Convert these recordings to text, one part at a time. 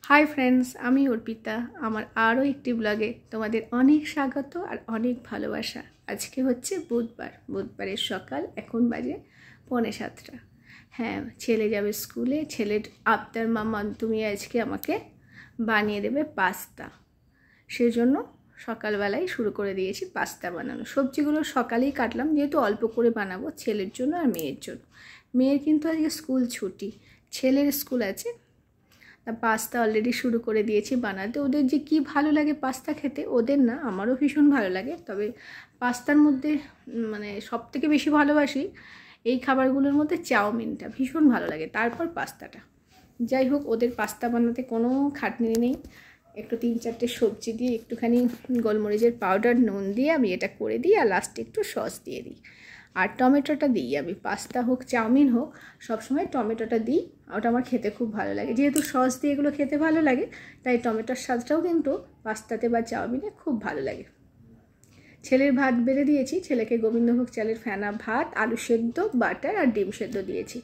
Hi friends आमी अर्पिता आमार आरो एकटी ब्लगे तोमादेर अनेक स्वागत और अनेक भालोबासा। आज के होच्छे बुधबारेर सकाल एखन बाजे 6:45। हाँ छेले जाबे स्कूले। छेलेर आबदार मामा तुमी आजके आमाके बानिये देबे पास्ता, सेजोन्नो सकालबेलाई शुरू करे दिएछि पास्ता बानानो। सब्जिगुलो सकालेई काटलाम जेहेतु अल्प करे बानाबो छेलेर जोन्नो और मेयेर जोन्नो। मेयेर किन्तु आजके स्कूल छुटी, छेलेर स्कूल आछे। पास्ता अलरेडी शुरू कर दिए बनाते। ओদের যে কি ভালো লাগে পাস্তা খেতে, ওদের না আমারও ভীষণ ভালো লাগে। তবে পাস্তার মধ্যে মানে সবথেকে বেশি ভালোবাসি এই খাবারগুলোর মধ্যে চাউমিনটা ভীষণ ভালো লাগে, তারপর পাস্তাটা। যাই হোক ওদের পাস্তা বানাতে কোনো খাটনি নেই। একটু 3-4টে সবজি দিয়ে একটুখানি গোলমরিচের পাউডার নুন দিয়ে আমি এটা করে দিই আর লাস্টে একটু সস দিয়ে দিই আর টমেটোটা দিই। আমি পাস্তা হোক চাউমিন হোক সবসময় টমেটোটা দিই, ওটা আমার খেতে খুব ভালো লাগে। যেহেতু সস দিয়ে এগুলো খেতে ভালো লাগে তাই টমেটোর স্বাদটাও কিন্তু পাস্তাতে বা চাউমিনে খুব ভালো লাগে। ছেলের ভাত বেড়ে দিয়েছি, ছেলেকে গোবিন্দভোগ চালের ফেনা ভাত, আলু সেদ্ধ, বাটার আর ডিম সেদ্ধ দিয়েছি,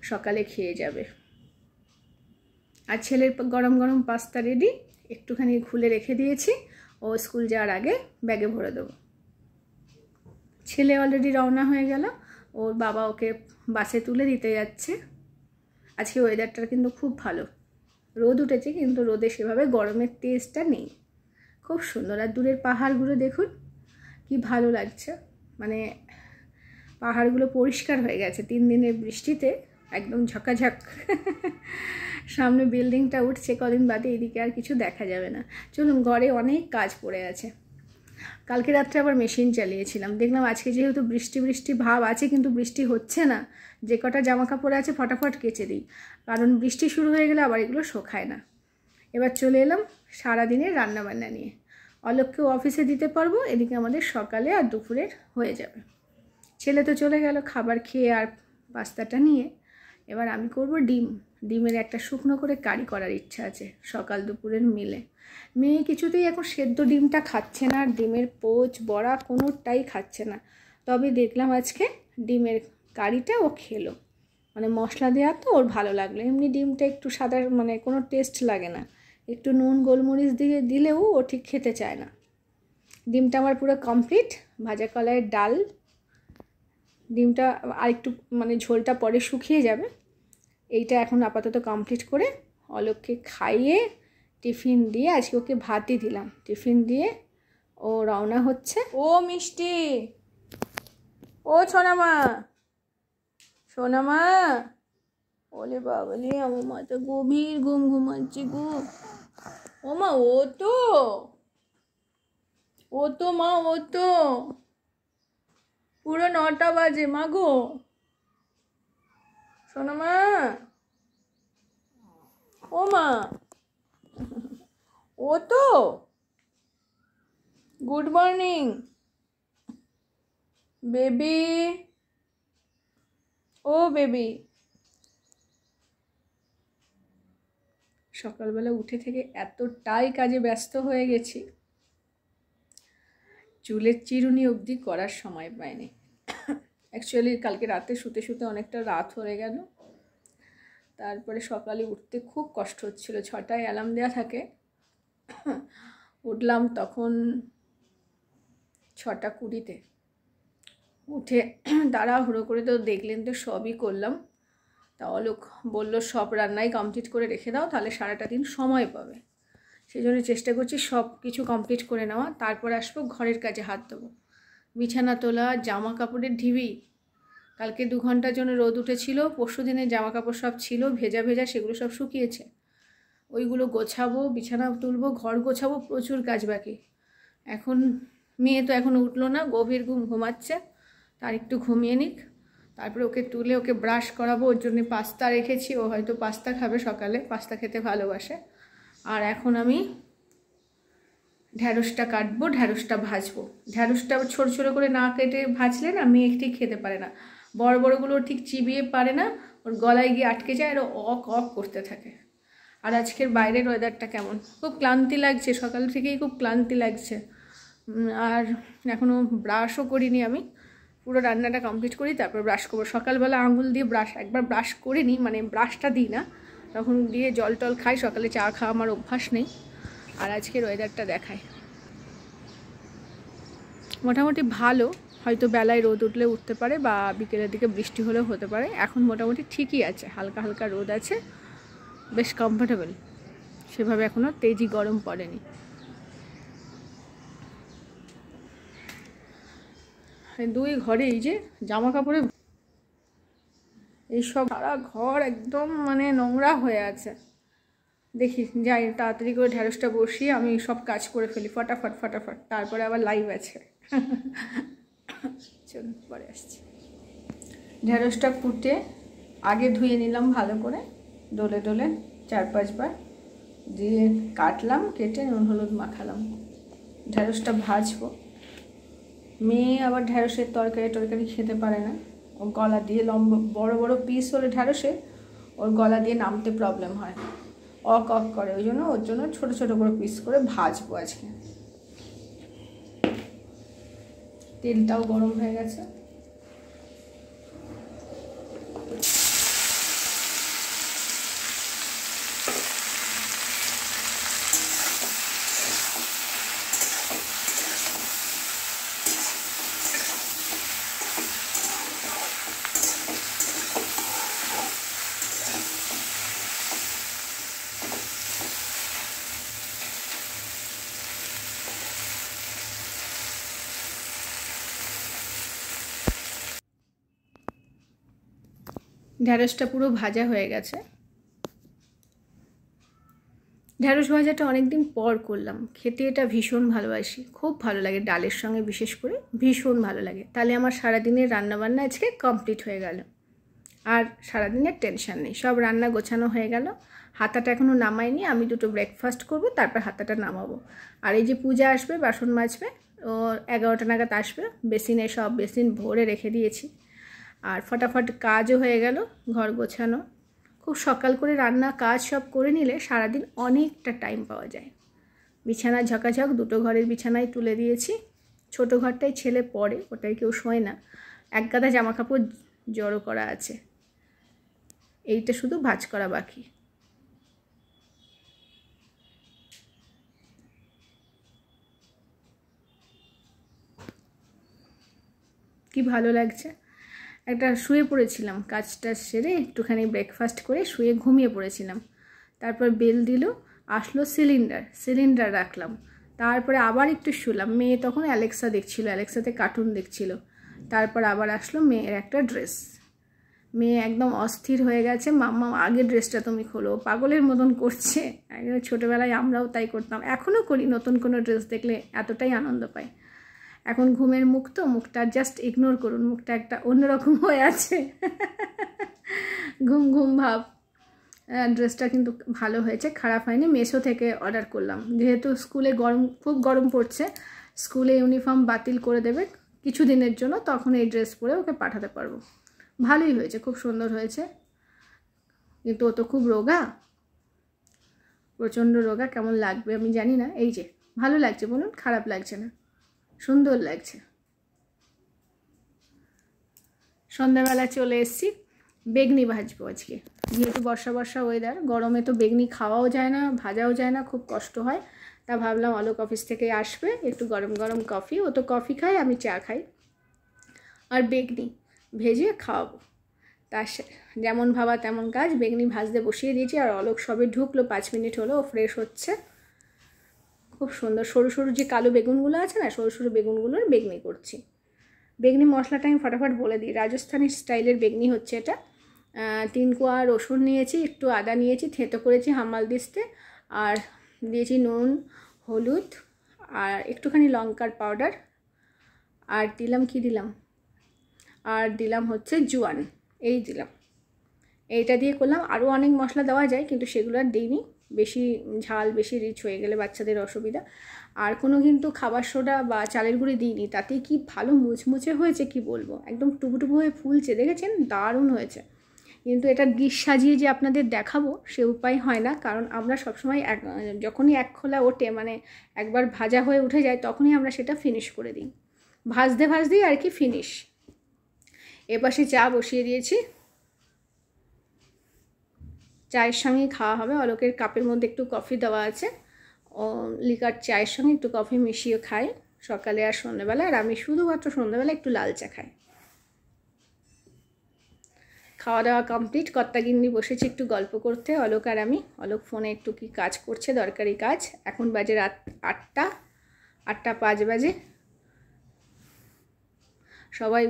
সকালে খেয়ে যাবে। আর ছেলের গরম গরম পাস্তা রেডি, একটুখানি খুলে রেখে দিয়েছি, ও স্কুল যাওয়ার আগে ব্যাগে ভরে দেবো। ছেলে অলরেডি রওনা হয়ে গেল, ওর বাবা ওকে বাসে তুলে দিতে যাচ্ছে। আজকে ওয়েদারটা কিন্তু খুব ভালো, রোদ উঠেছে কিন্তু রোদে সেভাবে গরমের তেজটা নেই, খুব সুন্দর। আর দূরের পাহাড়গুলো দেখুন কি ভালো লাগছে, মানে পাহাড়গুলো পরিষ্কার হয়ে গেছে 3 দিনের বৃষ্টিতে, একদম ঝকাঝক। সামনে বিল্ডিংটা উঠছে কদিন বাদে, এদিকে আর কিছু দেখা যাবে না। চলুন, ঘরে অনেক কাজ পড়ে আছে। কালকে রাত্রে আবার মেশিন চালিয়েছিলাম, দেখলাম আজকে যেহেতু বৃষ্টি বৃষ্টি ভাব আছে কিন্তু বৃষ্টি হচ্ছে না, যে কটা জামা কাপড় আছে ফটাফট কেচে দিই, কারণ বৃষ্টি শুরু হয়ে গেলে আবার এগুলো শোকায় না। এবার চলে এলাম সারাদিনের রান্নাবান্না নিয়ে। অলোককেও অফিসে দিতে পারবো, এদিকে আমাদের সকালে আর দুপুরের হয়ে যাবে। ছেলে তো চলে গেল খাবার খেয়ে আর পাস্তাটা নিয়ে। এবার আমি করব ডিমের একটা শুকনো করে কারি করার ইচ্ছা আছে সকাল দুপুরের মিলে। মেয়ে কিছুতেই এখন সেদ্ধ ডিমটা খাচ্ছে না, আর ডিমের পোচ বড়া কোনোটাই খাচ্ছে না। তবে দেখলাম আজকে ডিমের কারিটা ও খেলো, মানে মশলা দেওয়া তো ওর ভালো লাগলো। এমনি ডিমটা একটু সাদা মানে কোনো টেস্ট লাগে না, একটু নুন গোলমরিচ দিয়ে দিলেও ও ঠিক খেতে চায় না। ডিমটা আমার পুরো কমপ্লিট। ভাজা কলাইয়ের ডাল, ডিমটা আর একটু মানে ঝোলটা পরে শুকিয়ে যাবে। এইটা এখন আপাতত কমপ্লিট করে অলোককে খাইয়ে টিফিন দিয়ে, আজকে ওকে ভাতই দিলাম, টিফিন দিয়ে ও রওনা হচ্ছে। ও মিষ্টি, ও সোনামা, সোনামা, ওলে বাবলে আমার মাথা গভীর ঘুম ঘুমাচ্ছে গো। ও মা, ও তো মা, ও তো পুরো 9টা বাজে মা গো। সোনামা, ও মা, ও তো গুড মর্নিং বেবি, ও বেবি। সকালবেলা উঠে থেকে এতটাই কাজে ব্যস্ত হয়ে গেছি, চুলের চিরুনি অবধি করার সময় পাইনি। অ্যাকচুয়ালি কালকে রাতে শুতে শুতে অনেকটা রাত হয়ে গেল, তারপরে সকালে উঠতে খুব কষ্ট হচ্ছিল। 6টায় অ্যালার্ম দেওয়া থাকে, উঠলাম তখন 6:20-তে। উঠে তাড়াহুড়ো করে তো দেখলেন তো সবই করলাম। তা অলোক বললো সব রান্নাই কমপ্লিট করে রেখে দাও, তাহলে সারাটা দিন সময় পাবে। সেই জন্য চেষ্টা করছি সব কিছু কমপ্লিট করে নেওয়া, তারপর আসবো ঘরের কাজে হাত দেবো। বিছানা তোলা, জামা কাপড়ের ঢিবি, কালকে 2 ঘন্টার জন্য রোদ উঠেছিল, পরশু দিনের জামা কাপড় সব ছিল ভেজা ভেজা, সেগুলো সব শুকিয়েছে, ওইগুলো গোছাবো, বিছানা তুলবো, ঘর গোছাবো, প্রচুর কাজ বাকি। এখন মেয়ে তো এখনও উঠলো না, গভীর ঘুমাচ্ছে, তার একটু ঘুমিয়ে নিক, তারপরে ওকে তুলে ওকে ব্রাশ করাবো। ওর জন্য পাস্তা রেখেছি, ও হয়তো পাস্তা খাবে, সকালে পাস্তা খেতে ভালোবাসে। আর এখন আমি ঢ্যাঁড়সটা কাটবো, ঢ্যাঁড়সটা ভাজবো। ঢ্যাঁড়সটা ছোটো ছোটো করে না কেটে ভাজলে না মেয়ে ঠিক খেতে পারে না, বড় বড়গুলো ঠিক চিবিয়ে পারে না, ওর গলায় গিয়ে আটকে যায় আর অক অক করতে থাকে। আর আজকের বাইরের ওয়েদারটা কেমন, খুব ক্লান্তি লাগছে, সকাল থেকেই খুব ক্লান্তি লাগছে। আর এখনও ব্রাশও করিনি আমি, পুরো রান্নাটা কমপ্লিট করি তারপর ব্রাশ করবো। সকালবেলা আঙুল দিয়ে একবার ব্রাশ করে নিই, মানে ব্রাশটা দিই না, তখন দিয়ে জল টল খাই, সকালে চা খাওয়া আমার অভ্যাস নেই। আর আজকের ওয়েদারটা দেখায়, মোটামুটি ভালো। হয়তো বেলায় রোদ উঠলে উঠতে পারে বা বিকেলের দিকে বৃষ্টি হলেও হতে পারে। এখন মোটামুটি ঠিকই আছে, হালকা হালকা রোদ আছে, বেশ কমফোর্টেবল, সেভাবে এখনও তেজি গরম পড়েনি। দুই ঘরে এই যে জামা কাপড়ে এইসব, সারা ঘর একদম মানে নোংরা হয়ে আছে। দেখি যাই তাড়াতাড়ি করে ঢ্যাঁড়সটা বসিয়ে আমি সব কাজ করে ফেলি ফটাফট ফটাফট, তারপরে আবার লাইভ আছে। চলুন পরে আসছি। ঢ্যাঁড়সটা কুটে আগে ধুয়ে নিলাম ভালো করে, ডলে ডলে 4-5 বার দিয়ে কাটলাম, কেটে নুন হলুদ মাখালাম। ঢ্যাঁড়সটা ভাজবো। মেয়ে আবার ঢ্যাঁড়সের তরকারি খেতে পারে না, ও গলা দিয়ে লম্বা বড় বড় পিস হলে ঢ্যাঁড়সে ওর গলা দিয়ে নামতে প্রবলেম হয়, অক করে, ওই জন্য ওর জন্য ছোটো ছোটো করে পিস করে ভাজবো আজকে। তেলটাও গরম হয়ে গেছে। ঢ্যাঁড়সটা পুরো ভাজা হয়ে গেছে। ঢ্যাঁড়স ভাজাটা অনেকদিন পর করলাম, খেতে এটা ভীষণ ভালোবাসি, খুব ভালো লাগে, ডালের সঙ্গে বিশেষ করে ভীষণ ভালো লাগে। তাহলে আমার সারাদিনের রান্নাবান্না আজকে কমপ্লিট হয়ে গেল, আর সারাদিনের টেনশন নেই, সব রান্না গোছানো হয়ে গেল। হাতাটা এখনও নামাইনি, আমি দুটো ব্রেকফাস্ট করব, তারপর হাতাটা নামাবো। আর এই যে পূজা আসবে, বাসন মাজবে, ও 11টা নাগাদ আসবে, বেসিনে সব বেসিন ভরে রেখে দিয়েছি। আর ফটাফট কাজও হয়ে গেল, ঘর গোছানো। খুব সকাল করে রান্না কাজ সব করে নিলে সারাদিন অনেকটা টাইম পাওয়া যায়। বিছানা ঝকাঝক, দুটো ঘরের বিছানায় তুলে দিয়েছি। ছোটো ঘরটাই ছেলে পড়ে, ওটাই কেউ শোয় না। এক গাদা জামা কাপড় জড়ো করা আছে, এইটা শুধু ভাঁজ করা বাকি। কি ভালো লাগছে। একটা শুয়ে পড়েছিলাম, কাজটা সেরে একটুখানি ব্রেকফাস্ট করে শুয়ে ঘুমিয়ে পড়েছিলাম। তারপর বেল দিল, আসলো সিলিন্ডার রাখলাম। তারপরে আবার একটু শুলাম, মেয়ে তখন অ্যালেক্সা দেখছিল, অ্যালেক্সাতে কার্টুন দেখছিল। তারপর আবার আসলো মেয়ের একটা ড্রেস। মেয়ে একদম অস্থির হয়ে গেছে, মাম্মা আগের ড্রেসটা তুমি খোলো, পাগলের মতন করছে। ছোটোবেলায় আমরাও তাই করতাম, এখনও করি, নতুন কোনো ড্রেস দেখলে এতটাই আনন্দ পাই। এখন ঘুমের মুখ তো, মুখটা জাস্ট ইগনোর করুন, মুখটা একটা অন্যরকম হয়ে আছে, ঘুম ঘুম ভাব। ড্রেসটা কিন্তু ভালো হয়েছে, খারাপ হয়নি। মেশো থেকে অর্ডার করলাম, যেহেতু স্কুলে খুব গরম পড়ছে, স্কুলে ইউনিফর্ম বাতিল করে দেবে কিছু দিনের জন্য, তখন এই ড্রেস পরে ওকে পাঠাতে পারবো। ভালোই হয়েছে, খুব সুন্দর হয়েছে। কিন্তু ও তো খুব রোগা, প্রচণ্ড রোগা, কেমন লাগবে আমি জানি না। এই যে ভালো লাগছে বলুন, খারাপ লাগছে না, সুন্দর লাগছে। সন্ধ্যাবেলা চলে এসেছি, বেগনি ভাজবো আজকে। যেহেতু বর্ষা ওয়েদার, গরমে তো বেগনি খাওয়াও যায় না, ভাজাও যায় না, খুব কষ্ট হয়। তা ভাবলাম অলোক অফিস থেকে আসবে, একটু গরম গরম কফি, ও তো কফি খায়, আমি চা খাই, আর বেগনি ভেজে খাওয়াবো। তার যেমন ভাবা তেমন কাজ, বেগনি ভাজতে বসিয়ে দিয়েছি। আর অলোক সবে ঢুকলো, 5 মিনিট হলো, ও ফ্রেশ হচ্ছে। খুব সুন্দর সরু সরু যে কালো বেগুনগুলো আছে না, সরু সরু বেগুনগুলোর বেগনি করছি। বেগনি মশলাটা আমি ফটাফট বলে দিই, রাজস্থানি স্টাইলের বেগনি হচ্ছে এটা। 3 কোয়া রসুন নিয়েছি, একটু আদা নিয়েছি, থেঁতো করেছি হামাল দিস্তে, আর দিয়েছি নুন হলুদ আর একটুখানি লঙ্কার পাউডার, আর দিলাম কি দিলাম, আর দিলাম হচ্ছে জোয়ান, এই দিলাম। এইটা দিয়ে করলাম, আরও অনেক মশলা দেওয়া যায় কিন্তু সেগুলো আর দিইনি, বেশি ঝাল বেশি রিচ হয়ে গেলে বাচ্চাদের অসুবিধা। আর কোনো কিন্তু খাবার সোডা বা চালের গুঁড়ি দিইনি, তাতেই কি ভালো মুচমুচে হয়েছে, কি বলবো, একদম টুবুটুবু হয়ে ফুলছে, দেখেছেন, দারুণ হয়েছে। কিন্তু এটা ডিশ সাজিয়ে যে আপনাদের দেখাবো সে উপায় হয় না, কারণ আমরা সবসময় যখনই এক খোলা ওঠে, মানে একবার ভাজা হয়ে উঠে যায়, তখনই আমরা সেটা ফিনিশ করে দিই, ভাজতেই আর কি ফিনিশ। এপাশে চা বসিয়ে দিয়েছি, চায়ের সঙ্গে খাওয়া হবে। অলোকের কাপের মধ্যে একটু কফি দেওয়া আছে, ও লিকার চায়ের সঙ্গে একটু কফি মিশিয়ে খায় সকালে আর সন্ধ্যেবেলা, আর আমি শুধুমাত্র সন্ধ্যেবেলা একটু লাল চা খাই। খাওয়া দাওয়া কমপ্লিট, কর্তাগিন্নি বসেছি একটু গল্প করতে অলোক আর আমি। অলোক ফোনে একটু কি কাজ করছে, দরকারি কাজ। এখন বাজে রাত 8:05 বাজে। সবাই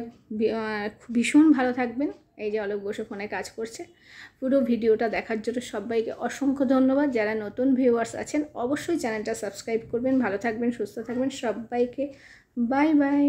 ভীষণ ভালো থাকবেন। এই যে অলোক বসে ফোনে কাজ করছে। পুরো ভিডিওটা দেখার জন্য সবাইকে অসংখ্য ধন্যবাদ। যারা নতুন ভিউয়ার্স আছেন অবশ্যই চ্যানেলটা সাবস্ক্রাইব করবেন। ভালো থাকবেন, সুস্থ থাকবেন। সবাইকে বাই বাই।